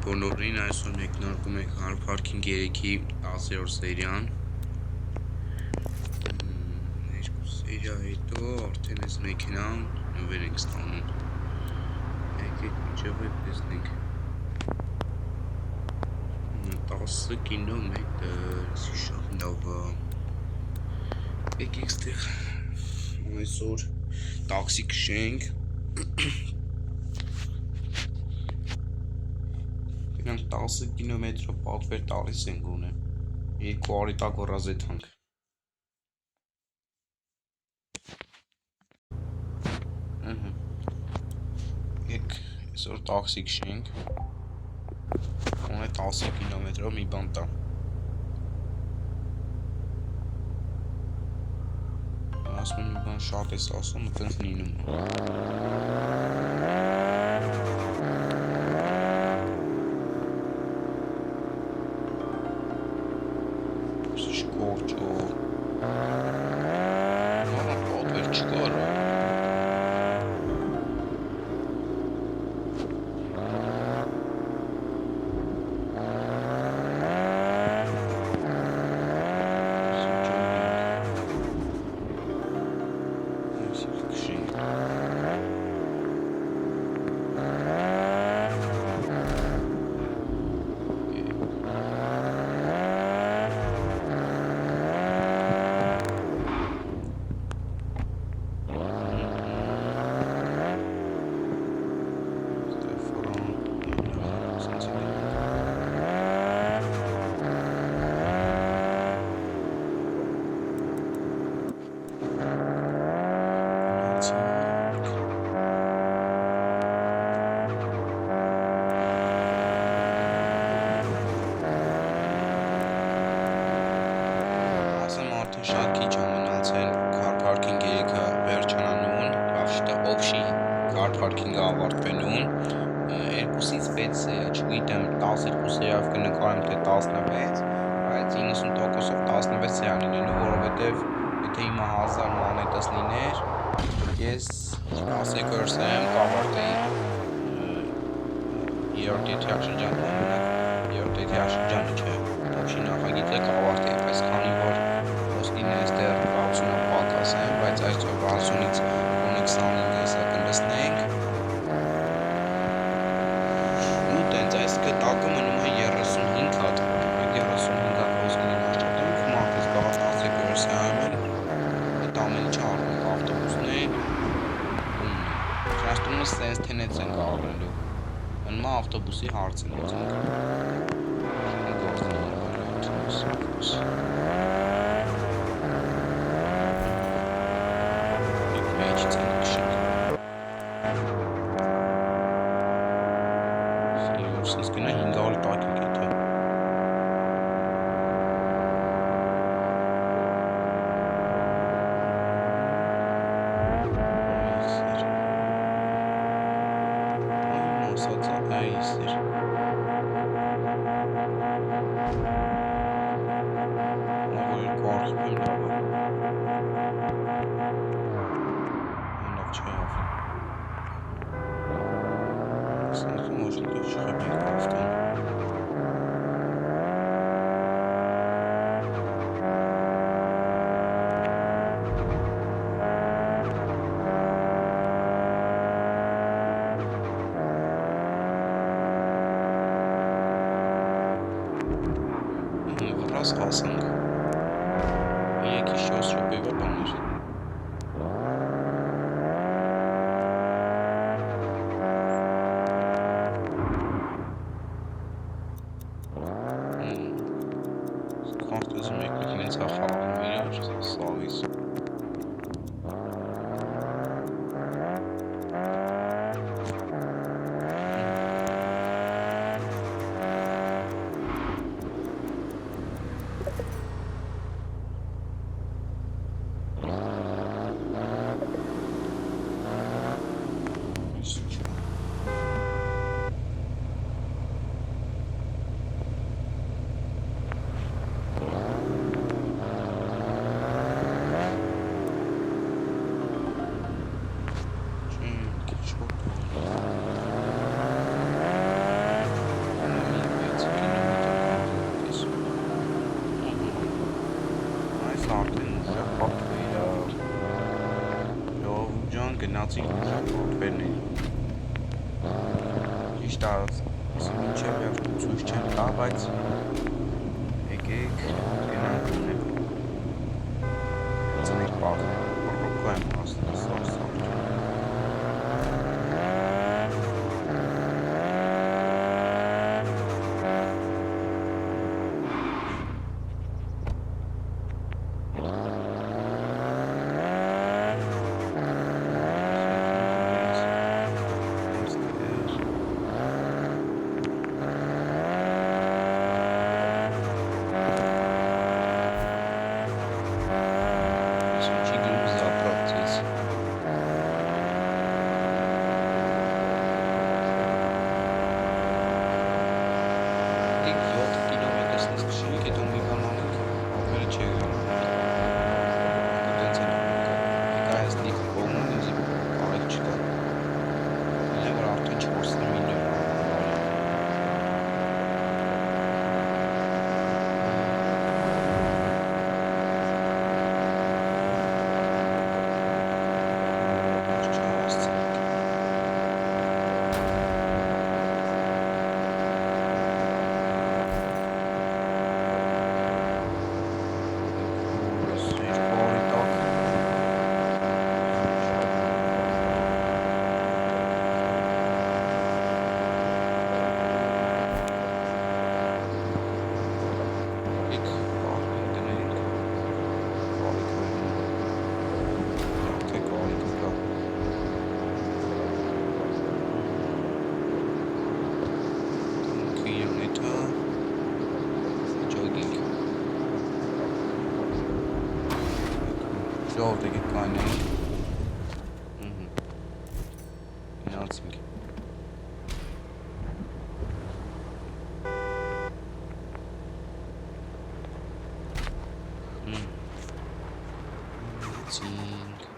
Բոլորին այսօր մեկնարկում է Car Parking 3-ի 10-րդ սերիան։ Երկու սերիա հետո արդեն այս մեքենան նվեր ենք ստանում։ Եկեք միջով է տեսնենք։ 10 կիլոմետր, շատ լավ է։ Եկեք ստեղ այսօր տաքսի քշենք։ Իրանք 10 կիլոմետրով պատվեր տալիս են գոնե։ 2 արիտակ ռազեթանք։ Եք այսօր տաքսի քշենք։ Գոնե 10 կիլոմետրով մի բան տա։ Ասում մի բան շատ ես ասում, այդպես լինում է։ Շկորճո։ Պատվեր չկար։ Շատ քիչ է մնացել Car Parking 3-ը վերջանալուն, բախշտը օփշի Car Parking-ը ավարտվելուն, 2-ից 6 սերա, չգիտեմ 12 սերավ կնկարեմ թե 16, բայց 90%-ով 16 սերա լինելու, որովհետև եթե հիմա 1000 մանետս լիներ, ես 12 սերայում կավարտեի 3-րդ եթերաշրջանը, մենակ 3-րդ եթերաշրջանը չէ, օփշի նախագիծը կավարտեի, բայց քանի որ Ոստին այստեղ 60-ը պակաս են, բայց այսօր 60-ից 25-ը կլսնենք ու տենց այս կտակը մնում է 35 հատ 35 հատ ոստին աշխատում մարդս բաղ 10 սայում էլ այդ ամեն ինչ առնենք ավտոբուսներ ճաշտումը սենց թենեց ենք առնելու մնմա ավտոբուսի հարց են ոզենք Սենց կնա 500 տակիկ է թե Այն ասաց է այսեր Աղոր երկու արխիպ եմ լավ է Այն լավ չէ հավ Սենց ու ոչ լավ չխեպ ենք ավտան Վռաս հասանք 3-ից 4 շոպեվա բաներ Քարտեզը մեկը հենց հախաղում իրար սավից Բացի ուժապատվերն էին։ Ճիշտ ասի մինչև վերջ ցույց չեմ տա, բայց եկեք գնանք ունել։ Ծնիկ պարտ, ռոկո եմ հասնում սարսարդ։ Ժողովուրդ եկեք կանենք։ Գնացինք։ Գնացինք։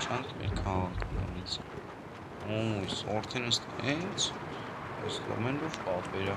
Չանք մեր քաղաքից։ Ոյ, սորթեն ստենց։ Այս լոմեն լուր պատվերա։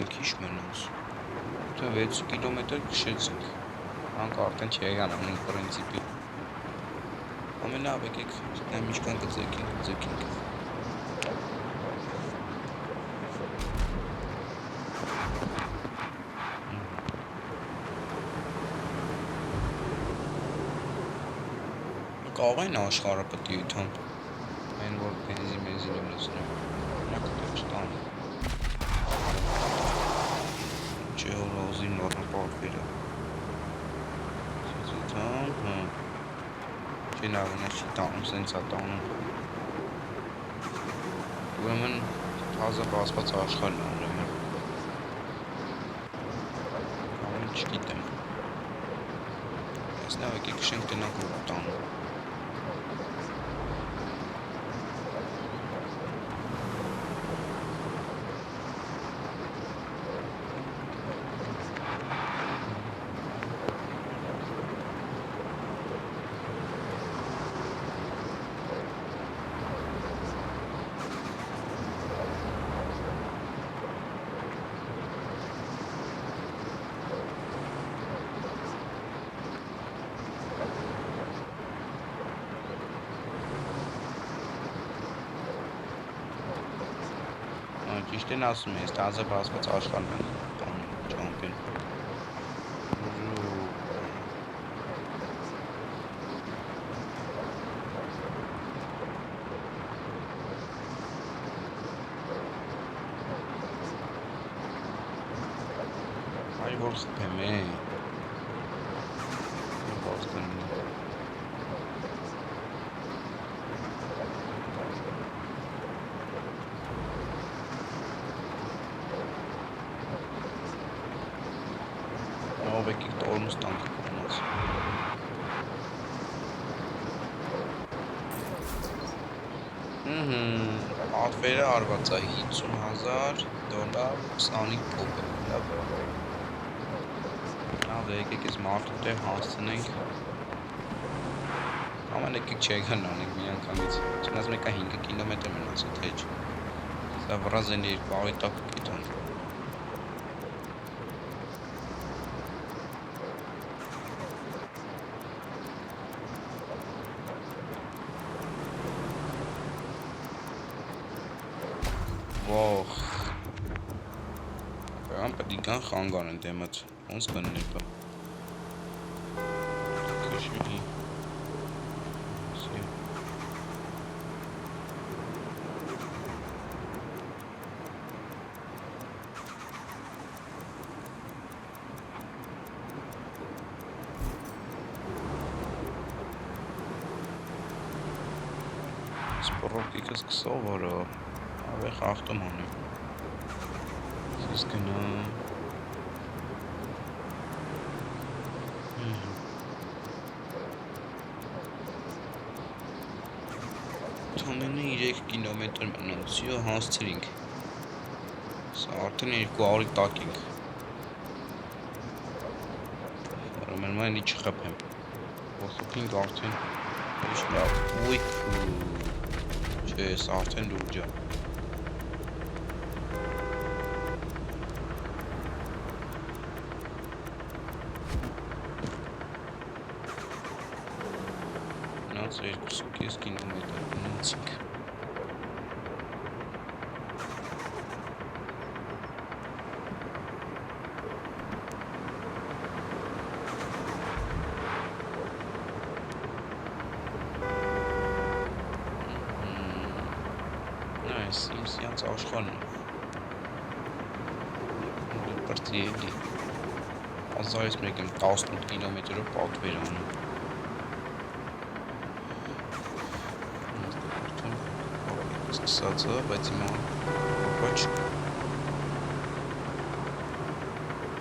Քիչ մնաց։ Թե 6 կիլոմետր քշեցինք։ Անք արդեն չեգանան պրինցիպի։ Ամենավ եկեք գտնեմ ինչքան կձգենք։ Կարող են աշխարհը պետք է թոն։ Այն որ բենզին եմ լցնում։ Նա կտեղ չտան։ Ռոզին նորմալ պատվերը։ Սիցիթան, հա։ Չեն ավնա չի տանում, սենց է տանում։ Ուրեմն հազա բասված աշխարհն է ուրեմն։ Ամեն չգիտեմ։ Ես նավ եկեք քշենք տնանք ու տանում։ Ճիշտ են ասում ես, տազը բասված աշխարհն են տանում ճամփին։ որ խփեմ է։ Ո՞ր կնի։ Ով եկեք տորմուս տանք կողմած։ Պատվերը արված է $50,000 20 փոքր, լավ։ Լավ, եկեք այս մարդու տեղ հասցնենք։ Աման եկեք չեքան անենք մի անգամից։ Չնայած մեկը 5 կիլոմետր մնացել թե չէ։ Սա վրազեն երկու աղետակ կետան։ Ոխ։ Կան պտիկան խանգան են դեմըց, ոնց կններ բա։ Կշվի։ Սպորոկիկը սկսով որը ավե խաղթում անեմ։ Ես գնամ։ Թոմենը 3 կիլոմետր մնաց, սյո հասցրինք։ Սա արդեն 200-ի տակ ենք։ Որոմեն մայնի չխպեմ։ Ոսոպինք արդեն ոչ լավ, ուիք չէ, սա արդեն լուրջ է։ Մնաց 2.5 կիլոմետր մնացինք։ Սիմսյանց աշխարհն է։ Պրծի էլի։ Ազարից մեկ եմ 18 կիլոմետրով պատվեր անում։ Սկսած է, բայց հիմա ոչ։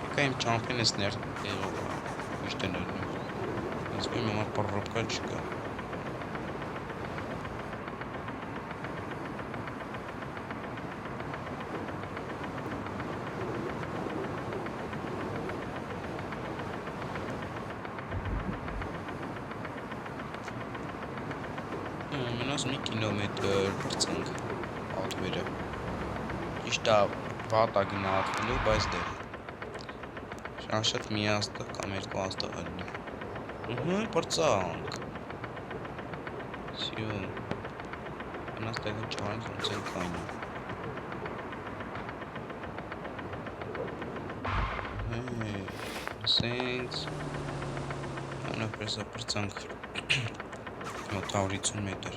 Եկա իմ չամպենես ներ տեղով է, ոչ թե ներնում։ Ասպում հիմա պռռոպկա չկա։ Մնաց մի կիլոմետր պրծանք պատվերը։ Ճիշտ է վատա գնահատվելու, բայց դե շատ մի աստղ կամ երկու աստղ ալնի։ Պրծանք։ Սյո։ Մնաց տեղը չարենք ոնց են կայնում։ Սենց անապրեսա պրծանք 750 մետր։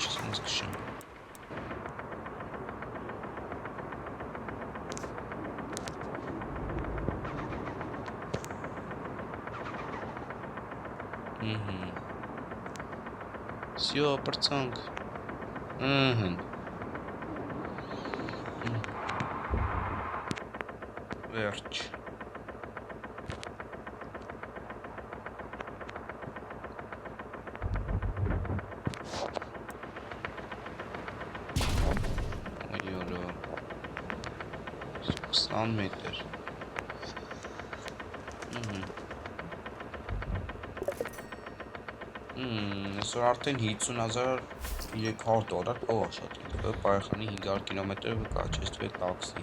Չսենց կշեմ։ Սյո, պրծանք։ Վերջ։ Այորո 20 մետր։ Այսօր արդեն $50,300 փող աշխատենք։ Պայխանի 500 կիլոմետր կաչեցվեց տաքսի։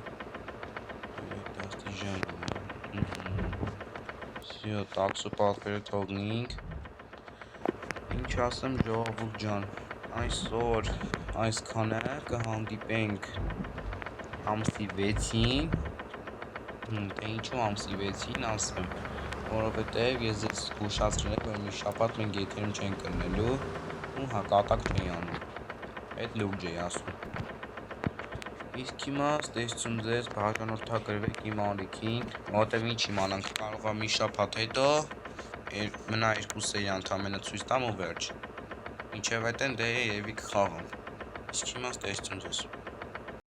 Դաստիժան։ Սյո, տաքսու պատվերը թողնինք։ Ինչ ասեմ ժողովուրդ ջան, այսօր այսքանը կհանդիպենք ամսի 6-ին։ Դե ինչու ամսի 6-ին ասեմ, որովհետև ես ձեզ զգուշացրել եմ, որ մի շաբաթ մենք եթերում չենք կրնելու ու հակատակ չի անում։ Այդ լուրջ էի ասում։ Իսկ հիմա ստեսություն ձեզ բաժանորդագրվեք իմ ալիքին, որտեւ ինչ իմանանք, կարող է մի շաբաթ հետո մնա 2 սերի ընդամենը ցույց տամ ու վերջ։ Մինչև այդ դե երևի կխաղամ։ Իսկ հիմա ստեսություն ձեզ։